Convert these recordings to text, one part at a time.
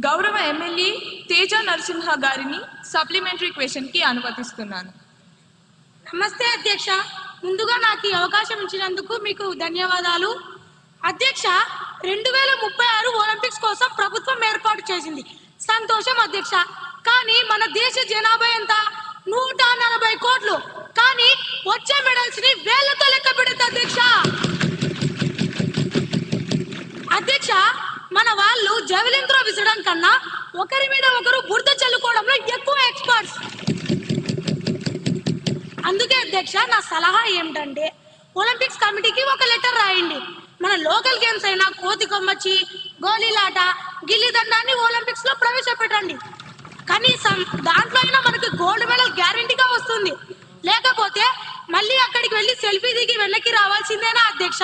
గౌరవ ఎమ్మెల్యే తేజ నరసింహ గారిని సప్లిమెంటరీ క్వశ్చన్కి అనుమతిస్తున్నాను. నమస్తే అధ్యక్ష. ముందుగా నాకు ఈ అవకాశం ఇచ్చినందుకు మీకు ధన్యవాదాలు. అధ్యక్ష, 2036 ఒలింపిక్స్ కోసం ప్రభుత్వం ఏర్పాటు చేసింది. సంతోషం అధ్యక్ష. కానీ మన దేశ జనాభా ఎంత? 140 కోట్లు. కానీ వచ్చే మెడల్స్ ని వేలతో లెక్క పెడుతుంది అధ్యక్ష. అధ్యక్ష, మన వాళ్ళు జెవెలిన్ త్రో విసరడం కన్నా ఒకరి మీద ఒకరు బురద చల్లుకోవడంలో ఎక్కువ ఎక్స్పర్ట్స్. అందుకే అధ్యక్ష, నా సలహా ఏమిటంటే ఒలింపిక్స్ కమిటీకి ఒక లెటర్ రాయండి. మన లోకల్ గేమ్స్ అయినా కోతి కొమ్మచ్చి, గోళీలాట, గిల్లి దండాన్ని ఒలింపిక్స్ లో ప్రవేశపెట్టండి. కనీసం దాంట్లో అయినా మనకి గోల్డ్ మెడల్ గ్యారెంటీగా వస్తుంది. లేకపోతే మళ్ళీ అక్కడికి వెళ్ళి సెల్ఫీ దిగి వెనక్కి రావాల్సిందేనా అధ్యక్ష?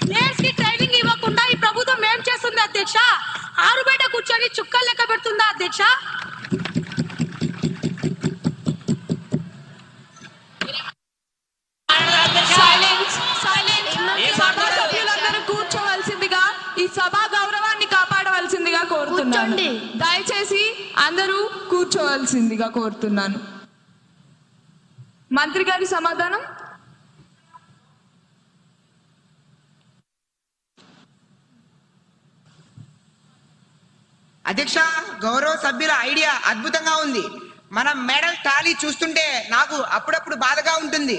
ప్లేయర్స్ కి ట్రైనింగ్ ఇవ్వకుండా ఈ ప్రభుత్వం ఏం చేస్తుంది అధ్యక్ష? ఆరు బయట కూర్చొని చుక్కలు లెక్క పెడుతుందా అధ్యక్ష? సభ్యులందరూ కూర్చోవలసిందిగా, ఈ సభా గౌరవాన్ని కాపాడవలసిందిగా కోరుతున్నాను. దయచేసి అందరూ కూర్చోవలసిందిగా కోరుతున్నాను. మంత్రి గారి సమాధానం. అధ్యక్ష, గౌరవ సభ్యుల ఐడియా అద్భుతంగా ఉంది. మన మెడల్ టాలీ చూస్తుంటే నాకు అప్పుడప్పుడు బాధగా ఉంటుంది.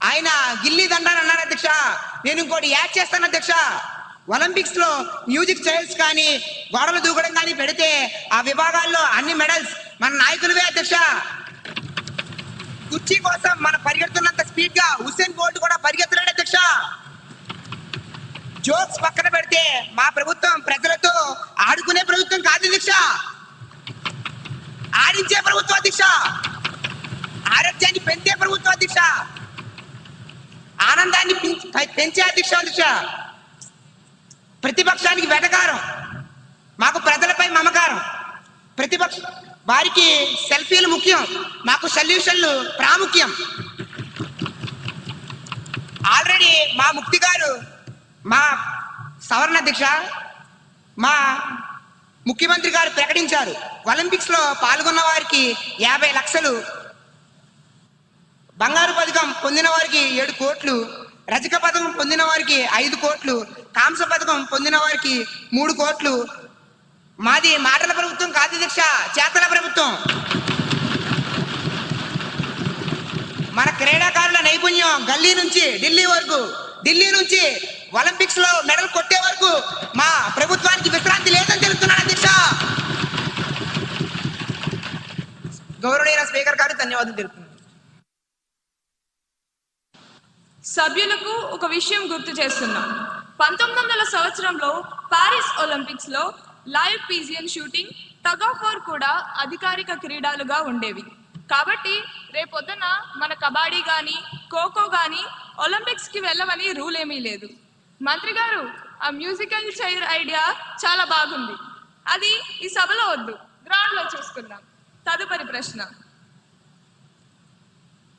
ఆయన గిల్లీ దండాన్ని అన్నారు అధ్యక్ష. నేను ఇంకోటి యాడ్ చేస్తాను అధ్యక్ష. ఒలింపిక్స్ లో మ్యూజిక్ చైర్స్ కానీ గోడలు దూకడం కానీ పెడితే ఆ విభాగాల్లో అన్ని మెడల్స్ మన నాయకులవే అధ్యక్ష. కుర్చీ కోసం మనం పరిగెడుతున్నంత స్పీడ్ గా హుస్సేన్ బోల్ట్ కూడా పరిగెత్తలేడు అధ్యక్ష. జోక్స్ పక్కన పెడితే మా ప్రభుత్వం ప్రజలతో ఆడుకునే ప్రభుత్వం కాదు అధ్యక్ష, ఆడించే ప్రభుత్వం అధ్యక్ష. ఆరోగ్యాన్ని పెంచే ప్రభుత్వం అధ్యక్ష. ఆనందాన్ని పెంచే అధ్యక్ష. ప్రతిపక్షానికి వెటకారం, మాకు ప్రజలపై మమకారం. ప్రతిపక్ష వారికి సెల్ఫీలు ముఖ్యం, మాకు సొల్యూషన్లు ప్రాముఖ్యం. ఆల్రెడీ మా ముక్తి గారు, మా సవరణ అధ్యక్ష, మా ముఖ్యమంత్రి గారు ప్రకటించారు. ఒలింపిక్స్ లో పాల్గొన్న వారికి 50 లక్షలు, బంగారు పథకం పొందిన వారికి 7 కోట్లు, రజక పథకం పొందిన వారికి 5 కోట్లు, కాంస్య పథకం పొందిన వారికి 3 కోట్లు. మాది మాటల ప్రభుత్వం కాదు అధ్యక్ష, చేతల ప్రభుత్వం. మన క్రీడాకారుల నైపుణ్యం గల్లీ నుంచి ఢిల్లీ వరకు, ఢిల్లీ నుంచి ఒలింపిక్స్ లో మెడల్ కొట్టే వరకు మా ప్రభుత్వానికి విశ్రాంతి లేదని తెలుస్తున్నాను అధ్యక్ష. గౌరవనీయ స్పీకర్ గారు ధన్యవాదాలు తెలుపుతున్నాను. సభ్యులకు ఒక విషయం గుర్తు చేస్తున్నాం. 1900 సంవత్సరంలో పారిస్ ఒలింపిక్స్ లో live pigeon shooting, tug of war కూడా అధికారిక క్రీడలుగా ఉండేవి. కాబట్టి రేపొద్దున మన కబడ్డీ కానీ ఖోఖో కానీ ఒలింపిక్స్ కి వెళ్ళమని రూల్ ఏమీ లేదు. మంత్రి గారు, ఆ మ్యూజికల్ చైర్ ఐడియా చాలా బాగుంది. అది ఈ సభలో వద్దు, గ్రౌండ్ లో చూసుకుందాం. తదుపరి ప్రశ్న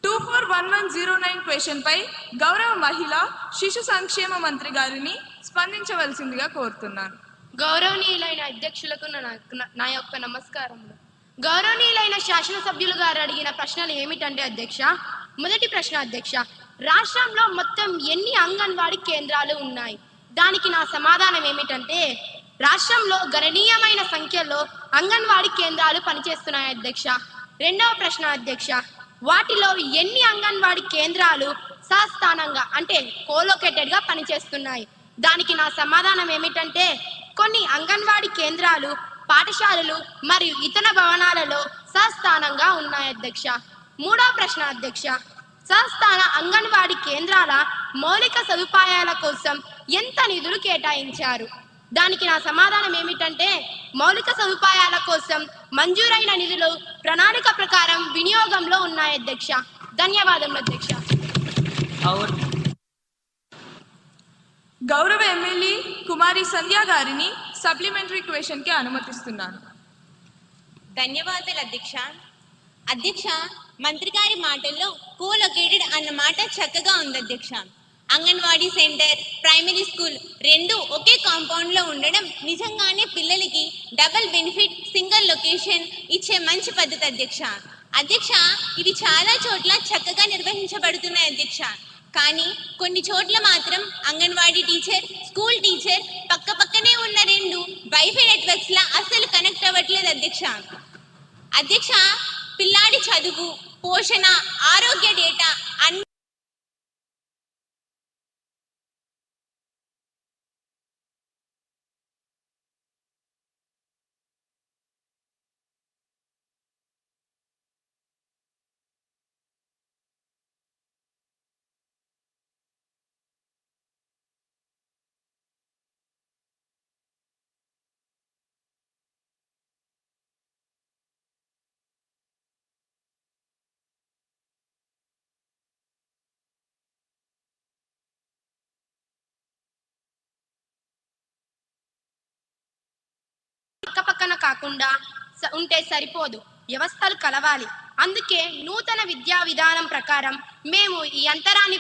241109 క్వశ్చన్ పై గౌరవ మహిళా శిశు సంక్షేమ మంత్రి గారిని స్పందించవలసిందిగా కోరుతున్నాను. గౌరవనీయులైన అధ్యక్షులకు నా యొక్క నమస్కారములు. గౌరవనీయులైన శాసనసభ్యులు గారు అడిగిన ప్రశ్నలు ఏమిటంటే అధ్యక్ష, మొదటి ప్రశ్న అధ్యక్ష, రాష్ట్రంలో మొత్తం ఎన్ని అంగన్వాడీ కేంద్రాలు ఉన్నాయి? దానికి నా సమాధానం ఏమిటంటే రాష్ట్రంలో గణనీయమైన సంఖ్యలో అంగన్వాడీ కేంద్రాలు పనిచేస్తున్నాయి అధ్యక్ష. రెండవ ప్రశ్న అధ్యక్ష, వాటిలో ఎన్ని అంగన్వాడీ కేంద్రాలు సస్థానంగా అంటే కోలొకేటెడ్ గా పనిచేస్తున్నాయి? దానికి నా సమాధానం ఏమిటంటే కొన్ని అంగన్వాడీ కేంద్రాలు పాఠశాలలు మరియు ఇతర భవనాలలో సస్థానంగా ఉన్నాయి అధ్యక్ష. మూడవ ప్రశ్న అధ్యక్ష, సస్థాన అంగన్వాడీ కేంద్రాల మౌలిక సదుపాయాల కోసం ఎంత నిధులు కేటాయించారు? దానికి నా సమాధానం ఏమిటంటే మౌలిక సదుపాయాల కోసం మంజూరైన నిధులు ప్రణాళిక ప్రకారం వినియోగంలో ఉన్నాయి అధ్యక్ష. ధన్యవాదములు అధ్యక్ష. గౌరవ ఎమ్మెల్యే కుమారి సంధ్య గారిని సప్లిమెంటరీ క్వశ్చన్ కి అనుమతిస్తున్నాను. ధన్యవాదాలు అధ్యక్ష. అధ్యక్ష, మంత్రి గారి మాటల్లో కోలొకేటెడ్ అన్న మాట చక్కగా ఉంది అధ్యక్ష. అంగన్వాడీ సెంటర్, ప్రైమరీ స్కూల్ రెండు ఒకే కాంపౌండ్లో ఉండడం నిజంగానే పిల్లలకి డబుల్ బెనిఫిట్, సింగిల్ లొకేషన్ ఇచ్చే మంచి పద్ధతి అధ్యక్ష. అధ్యక్ష, ఇది చాలా చోట్ల చక్కగా నిర్వహించబడుతున్నాయి అధ్యక్ష. కానీ కొన్ని చోట్ల మాత్రం అంగన్వాడీ టీచర్, స్కూల్ టీచర్ పక్క పక్కనే ఉన్న రెండు వైఫై నెట్వర్క్స్ లా అస్సలు కనెక్ట్ అవ్వట్లేదు అధ్యక్ష. అధ్యక్ష, పిల్లాడి చదువు, పోషణ, ఆరోగ్య డేటా అన్ని పక్కన కాకుండా ఉంటే సరిపోదు, వ్యవస్థలు కలవాలి. అందుకే నూతన విద్యా విధానం ప్రకారం మేము ఈ అంతరాన్ని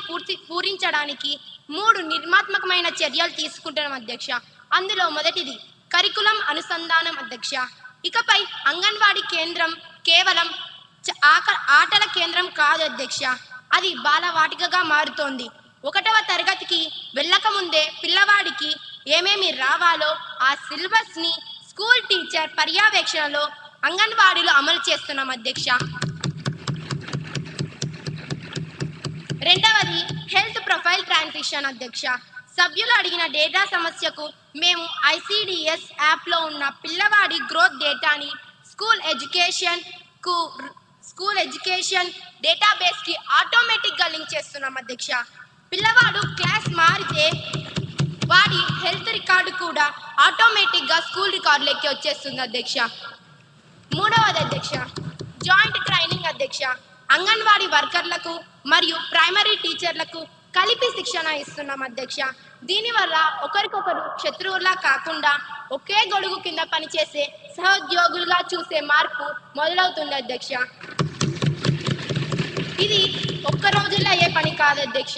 పూరించడానికి 3 నిర్మాత్మకమైన చర్యలు తీసుకుంటున్నాం అధ్యక్ష. అందులో మొదటిది కరికులం అనుసంధానం అధ్యక్ష. ఇకపై అంగన్వాడీ కేంద్రం కేవలం ఆటల కేంద్రం కాదు అధ్యక్ష, అది బాలవాటికగా మారుతోంది. 1వ తరగతికి వెళ్ళక ముందే పిల్లవాడికి ఏమేమి రావాలో ఆ సిలబస్ ని స్కూల్ టీచర్ పర్యవేక్షణలో అంగన్వాడీలో అమలు చేస్తున్నాం అధ్యక్ష. రెండవది హెల్త్ ప్రొఫైల్ ట్రాన్సిషన్ అధ్యక్ష. సభ్యులు అడిగిన డేటా సమస్యకు మేము ఐసిడిఎస్ యాప్లో ఉన్న పిల్లవాడి గ్రోత్ డేటాని స్కూల్ ఎడ్యుకేషన్ డేటాబేస్కి ఆటోమేటిక్గా లింక్ చేస్తున్నాం అధ్యక్ష. పిల్లవాడు క్లాస్ మారితే వాడి హెల్త్ రికార్డు కూడా ఆటోమేటిక్గా స్కూల్ రికార్డులకి వచ్చేస్తుంది అధ్యక్ష. మూడవది అధ్యక్ష జాయింట్ ట్రైనింగ్ అధ్యక్ష. అంగన్వాడీ వర్కర్లకు మరియు ప్రైమరీ టీచర్లకు కలిపి శిక్షణ ఇస్తున్నాం అధ్యక్ష. దీనివల్ల ఒకరికొకరు శత్రువులా కాకుండా ఒకే గొడుగు కింద పనిచేసే సహోద్యోగులుగా చూసే మార్పు మొదలవుతుంది అధ్యక్ష. ఇది ఒక్క రోజుల్లో అయ్యే పని కాదు అధ్యక్ష,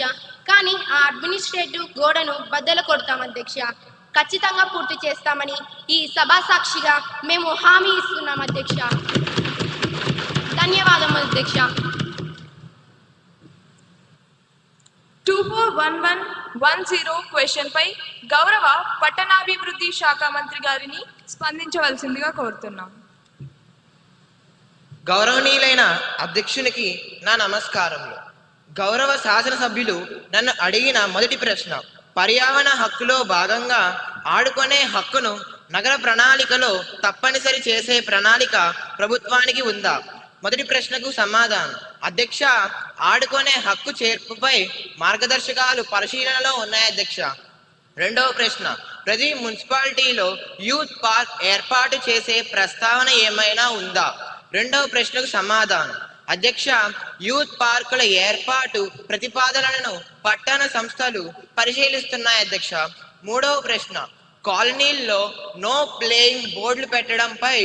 కానీ ఆ అడ్మినిస్ట్రేటివ్ గోడను బద్దలు కొడతాం అధ్యక్ష. ఖచ్చితంగా పూర్తి చేస్తామని ఈ సభా సాక్షిగా మేము హామీ ఇస్తున్నాం అధ్యక్ష. ధన్యవాదములు అధ్యక్ష. 241110 క్వశ్చన్ పై గౌరవ పట్టణాభివృద్ధి శాఖ మంత్రి గారిని స్పందించవలసిందిగా కోరుతున్నాం. గౌరవనీయులైన అధ్యక్షునికి నా నమస్కారములు. గౌరవ శాసనసభ్యులు నన్ను అడిగిన మొదటి ప్రశ్న, పర్యావరణ హక్కులో భాగంగా ఆడుకునే హక్కును నగర ప్రణాళికలో తప్పనిసరి చేసే ప్రణాళిక ప్రభుత్వానికి ఉందా? మొదటి ప్రశ్నకు సమాధానం, అధ్యక్ష, ఆడుకునే హక్కు చేర్పుపై మార్గదర్శకాలు పరిశీలనలో ఉన్నాయి అధ్యక్ష. రెండవ ప్రశ్న, ప్రతి మున్సిపాలిటీలో యూత్ పార్క్ ఏర్పాటు చేసే ప్రస్తావన ఏమైనా ఉందా? రెండవ ప్రశ్నకు సమాధానం, అధ్యక్ష, యూత్ పార్కుల ఏర్పాటు ప్రతిపాదనలను పట్టణ సంస్థలు పరిశీలిస్తున్నాయి అధ్యక్ష. మూడవ ప్రశ్న, కాలనీల్లో నో ప్లేయింగ్ బోర్డులు పెట్టడంపై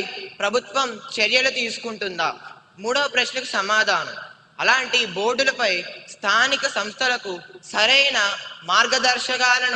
ప్రభుత్వం చర్యలు తీసుకుంటుందా? మూడవ ప్రశ్నకు సమాధానం, అలాంటి బోర్డులపై స్థానిక సంస్థలకు సరైన మార్గదర్శకాలను